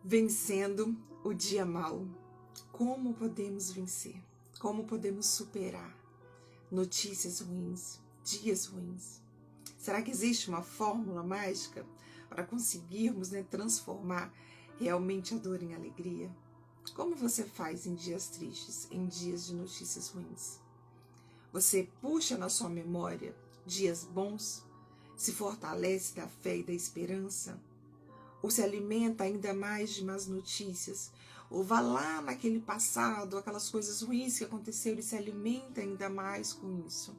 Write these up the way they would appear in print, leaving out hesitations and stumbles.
Vencendo o dia mau. Como podemos vencer? Como podemos superar notícias ruins, dias ruins? Será que existe uma fórmula mágica para conseguirmos, transformar realmente a dor em alegria? Como você faz em dias tristes, em dias de notícias ruins? Você puxa na sua memória dias bons? Se fortalece da fé e da esperança? Ou se alimenta ainda mais de más notícias? Ou vai lá naquele passado, aquelas coisas ruins que aconteceram e se alimenta ainda mais com isso?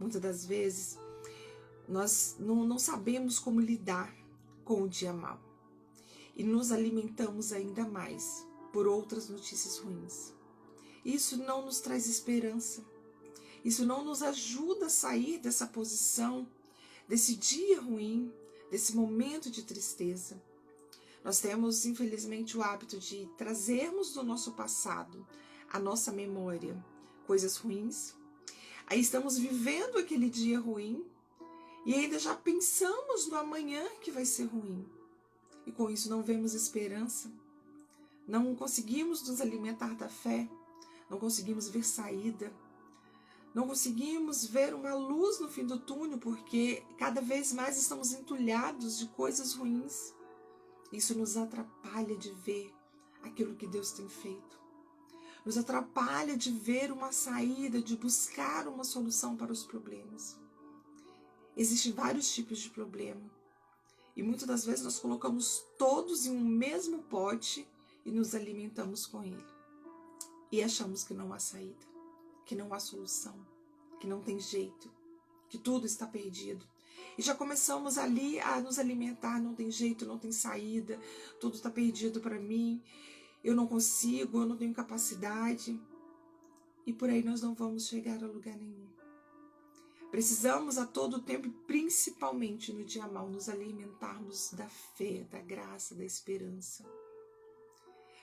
Muitas das vezes, nós não sabemos como lidar com o dia mau. E nos alimentamos ainda mais por outras notícias ruins. Isso não nos traz esperança. Isso não nos ajuda a sair dessa posição, desse dia ruim, desse momento de tristeza. Nós temos, infelizmente, o hábito de trazermos do nosso passado, a nossa memória, coisas ruins. Aí estamos vivendo aquele dia ruim e ainda já pensamos no amanhã que vai ser ruim. E com isso não vemos esperança, não conseguimos nos alimentar da fé, não conseguimos ver saída, não conseguimos ver uma luz no fim do túnel, porque cada vez mais estamos entulhados de coisas ruins. Isso nos atrapalha de ver aquilo que Deus tem feito. Nos atrapalha de ver uma saída, de buscar uma solução para os problemas. Existem vários tipos de problema. E muitas das vezes nós colocamos todos em um mesmo pote e nos alimentamos com ele. E achamos que não há saída, que não há solução, que não tem jeito, que tudo está perdido. E já começamos ali a nos alimentar, não tem jeito, não tem saída, tudo está perdido para mim, eu não consigo, eu não tenho capacidade. E por aí nós não vamos chegar a lugar nenhum. Precisamos a todo tempo, principalmente no dia mau, nos alimentarmos da fé, da graça, da esperança.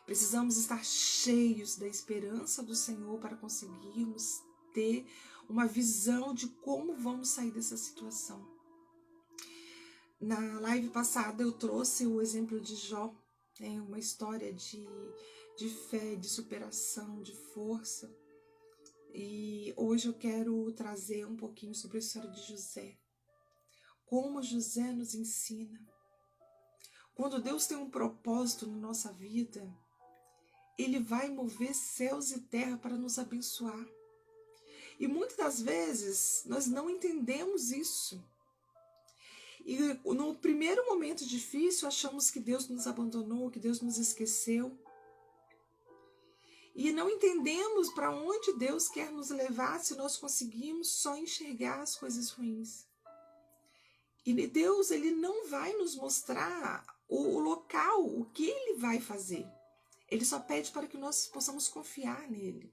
Precisamos estar cheios da esperança do Senhor para conseguirmos ter uma visão de como vamos sair dessa situação. Na live passada eu trouxe o exemplo de Jó, uma história de fé, de superação, de força. E hoje eu quero trazer um pouquinho sobre a história de José. Como José nos ensina. Quando Deus tem um propósito na nossa vida, Ele vai mover céus e terra para nos abençoar. E muitas das vezes nós não entendemos isso. E no primeiro momento difícil achamos que Deus nos abandonou, que Deus nos esqueceu. E não entendemos para onde Deus quer nos levar se nós conseguimos só enxergar as coisas ruins. E Deus, Ele não vai nos mostrar o local, o que Ele vai fazer. Ele só pede para que nós possamos confiar nele.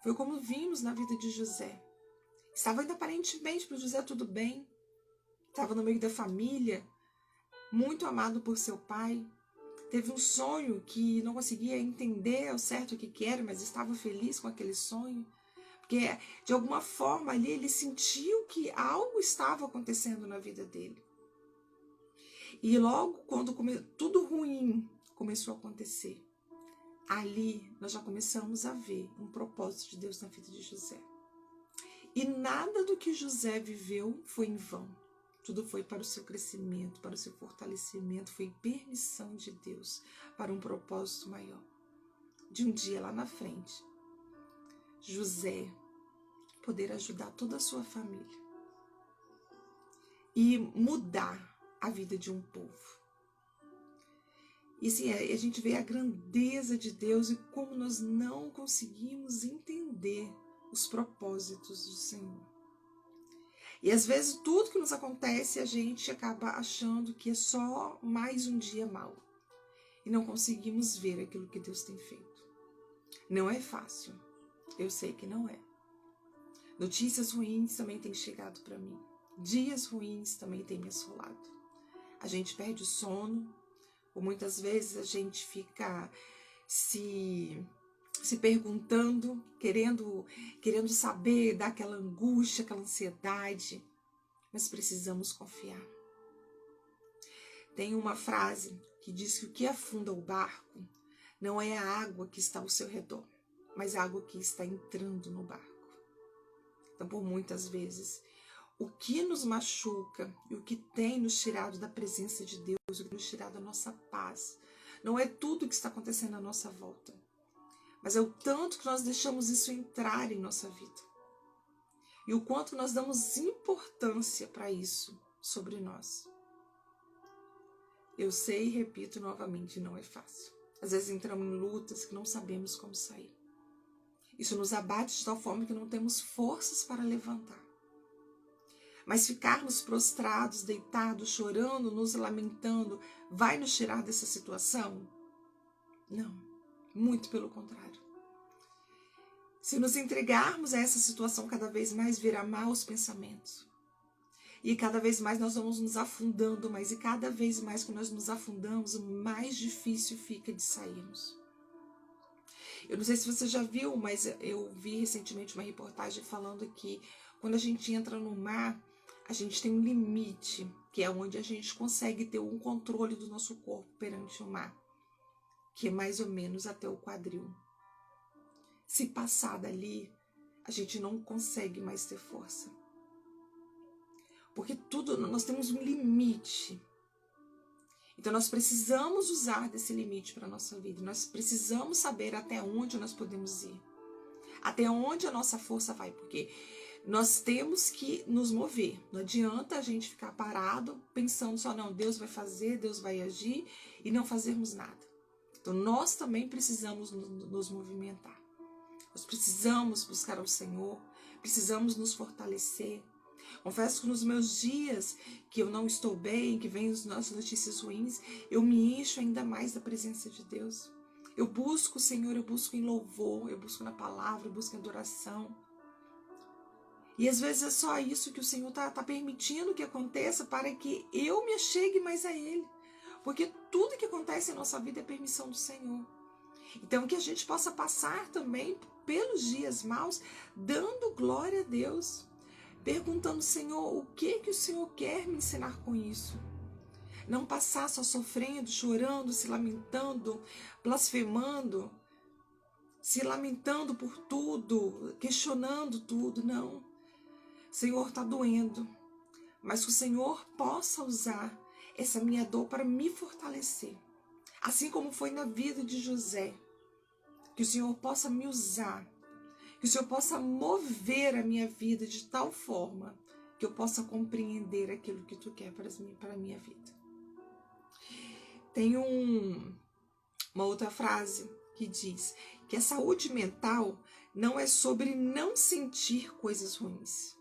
Foi como vimos na vida de José. Estava ainda aparentemente para José tudo bem. Estava no meio da família, muito amado por seu pai. Teve um sonho que não conseguia entender ao certo o que era, mas estava feliz com aquele sonho. Porque, de alguma forma, ali ele sentiu que algo estava acontecendo na vida dele. E logo, quando tudo ruim começou a acontecer, ali nós já começamos a ver um propósito de Deus na vida de José. E nada do que José viveu foi em vão. Tudo foi para o seu crescimento, para o seu fortalecimento, foi permissão de Deus para um propósito maior. De um dia lá na frente, José poder ajudar toda a sua família e mudar a vida de um povo. E assim, a gente vê a grandeza de Deus e como nós não conseguimos entender os propósitos do Senhor. E às vezes tudo que nos acontece a gente acaba achando que é só mais um dia mau. E não conseguimos ver aquilo que Deus tem feito. Não é fácil. Eu sei que não é. Notícias ruins também têm chegado para mim. Dias ruins também têm me assolado. A gente perde o sono. Ou muitas vezes a gente fica se perguntando, querendo saber, dar aquela angústia, aquela ansiedade, mas precisamos confiar. Tem uma frase, que diz que o que afunda o barco não é a água que está ao seu redor, mas a água que está entrando no barco. Então, por muitas vezes, o que nos machuca e o que tem nos tirado da presença de Deus, o que tem nos tirado da nossa paz, não é tudo o que está acontecendo à nossa volta, mas é o tanto que nós deixamos isso entrar em nossa vida. E o quanto nós damos importância para isso sobre nós. Eu sei e repito novamente, não é fácil. Às vezes entramos em lutas que não sabemos como sair. Isso nos abate de tal forma que não temos forças para levantar. Mas ficarmos prostrados, deitados, chorando, nos lamentando, vai nos tirar dessa situação? Não, muito pelo contrário. Se nos entregarmos a essa situação, cada vez mais virá maus pensamentos. E cada vez mais nós vamos nos afundando mais. E cada vez mais que nós nos afundamos, mais difícil fica de sairmos. Eu não sei se você já viu, mas eu vi recentemente uma reportagem falando que quando a gente entra no mar, a gente tem um limite, que é onde a gente consegue ter um controle do nosso corpo perante o mar, que é mais ou menos até o quadril. Se passar dali, a gente não consegue mais ter força. Porque nós temos um limite. Então nós precisamos usar desse limite para a nossa vida. Nós precisamos saber até onde nós podemos ir. Até onde a nossa força vai. Porque nós temos que nos mover. Não adianta a gente ficar parado pensando só, não, Deus vai fazer, Deus vai agir e não fazermos nada. Então nós também precisamos nos movimentar. Nós precisamos buscar ao Senhor, precisamos nos fortalecer. Confesso que nos meus dias que eu não estou bem, que vem as notícias ruins, eu me encho ainda mais da presença de Deus. Eu busco o Senhor, eu busco em louvor, eu busco na palavra, eu busco em adoração. E às vezes é só isso que o Senhor está permitindo que aconteça para que eu me achegue mais a Ele. Porque tudo que acontece em nossa vida é permissão do Senhor. Então que a gente possa passar também pelos dias maus, dando glória a Deus. Perguntando, Senhor, o que o Senhor quer me ensinar com isso? Não passar só sofrendo, chorando, se lamentando, blasfemando, se lamentando por tudo, questionando tudo, não. Senhor, está doendo, mas que o Senhor possa usar essa minha dor para me fortalecer. Assim como foi na vida de José, que o Senhor possa me usar, que o Senhor possa mover a minha vida de tal forma que eu possa compreender aquilo que Tu quer para a minha vida. Tem uma outra frase que diz que a saúde mental não é sobre não sentir coisas ruins,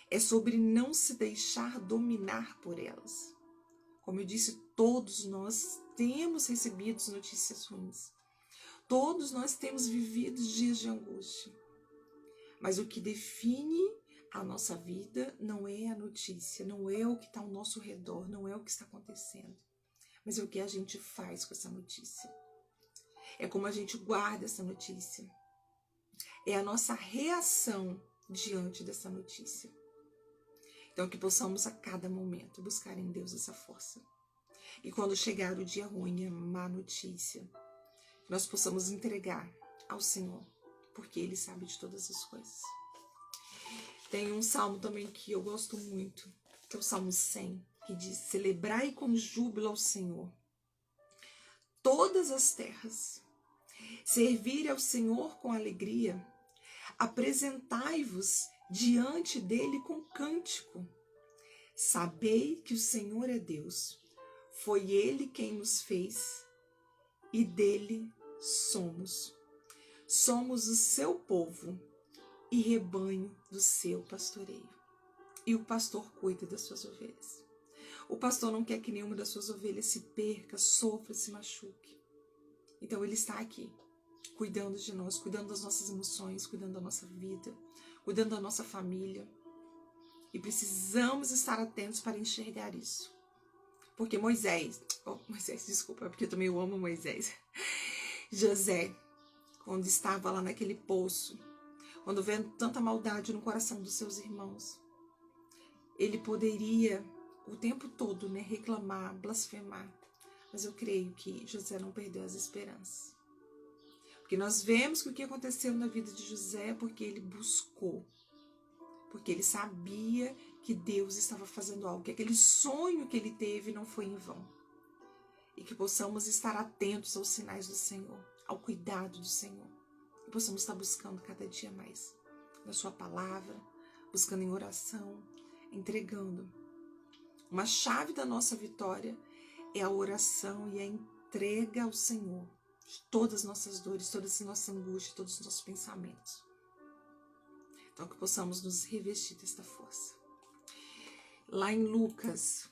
é sobre não se deixar dominar por elas. Como eu disse, todos nós temos recebido notícias ruins. Todos nós temos vivido dias de angústia. Mas o que define a nossa vida não é a notícia, não é o que está ao nosso redor, não é o que está acontecendo, mas é o que a gente faz com essa notícia. É como a gente guarda essa notícia. É a nossa reação diante dessa notícia. Então que possamos a cada momento buscar em Deus essa força. E quando chegar o dia ruim, a má notícia, nós possamos entregar ao Senhor, porque Ele sabe de todas as coisas. Tem um salmo também que eu gosto muito, que é o Salmo 100, que diz: celebrai com júbilo ao Senhor todas as terras, servir ao Senhor com alegria, apresentai-vos diante dele com cântico. Sabei que o Senhor é Deus, foi Ele quem nos fez e dele somos. Somos o seu povo e rebanho do seu pastoreio. E o pastor cuida das suas ovelhas. O pastor não quer que nenhuma das suas ovelhas se perca, sofra, se machuque. Então ele está aqui, cuidando de nós, cuidando das nossas emoções, cuidando da nossa vida, cuidando da nossa família. E precisamos estar atentos para enxergar isso. Porque desculpa, porque eu também amo Moisés. José, quando estava lá naquele poço, quando vendo tanta maldade no coração dos seus irmãos, ele poderia o tempo todo reclamar, blasfemar. Mas eu creio que José não perdeu as esperanças. Porque nós vemos que o que aconteceu na vida de José é porque ele buscou. Porque ele sabia que Deus estava fazendo algo. Que aquele sonho que ele teve não foi em vão. E que possamos estar atentos aos sinais do Senhor. Ao cuidado do Senhor. Que possamos estar buscando cada dia mais. Na sua palavra. Buscando em oração. Entregando. Uma chave da nossa vitória é a oração e a entrega ao Senhor de todas as nossas dores, todas as nossas angústias, todos os nossos pensamentos. Então que possamos nos revestir desta força. Lá em Lucas,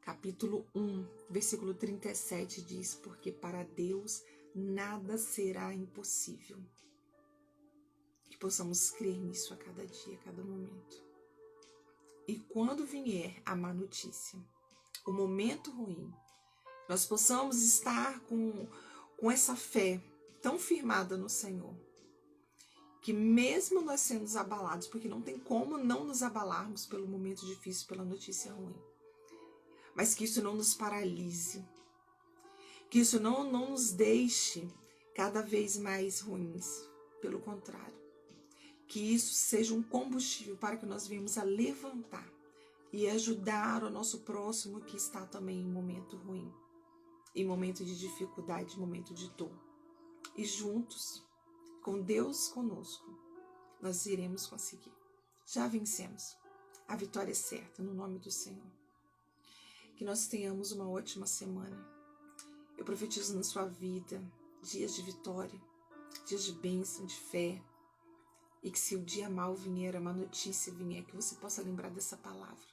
capítulo 1, versículo 37 diz: porque para Deus nada será impossível. Que possamos crer nisso a cada dia, a cada momento. E quando vier a má notícia, o momento ruim, nós possamos estar com essa fé tão firmada no Senhor, que mesmo nós sendo abalados, porque não tem como não nos abalarmos pelo momento difícil, pela notícia ruim, mas que isso não nos paralise, que isso não nos deixe cada vez mais ruins, pelo contrário, que isso seja um combustível para que nós venhamos a levantar e ajudar o nosso próximo que está também em momento ruim, em momento de dificuldade, em momento de dor. E juntos, com Deus conosco, nós iremos conseguir. Já vencemos. A vitória é certa, no nome do Senhor. Que nós tenhamos uma ótima semana. Eu profetizo na sua vida dias de vitória, dias de bênção, de fé. E que se o dia mal vier, a má notícia vier, que você possa lembrar dessa palavra.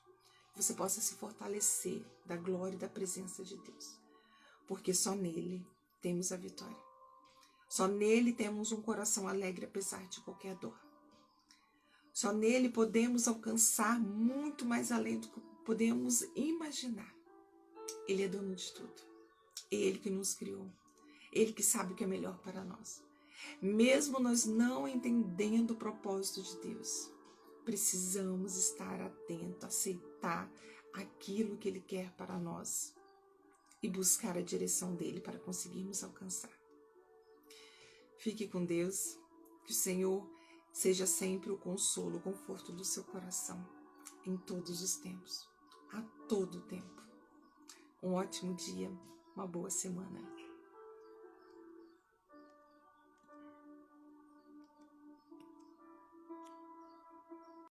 Que você possa se fortalecer da glória e da presença de Deus. Porque só nele temos a vitória. Só nele temos um coração alegre apesar de qualquer dor. Só nele podemos alcançar muito mais além do que podemos imaginar. Ele é dono de tudo. Ele que nos criou. Ele que sabe o que é melhor para nós. Mesmo nós não entendendo o propósito de Deus, precisamos estar atentos, aceitar aquilo que Ele quer para nós e buscar a direção dele para conseguirmos alcançar. Fique com Deus, que o Senhor seja sempre o consolo, o conforto do seu coração, em todos os tempos, a todo tempo. Um ótimo dia, uma boa semana.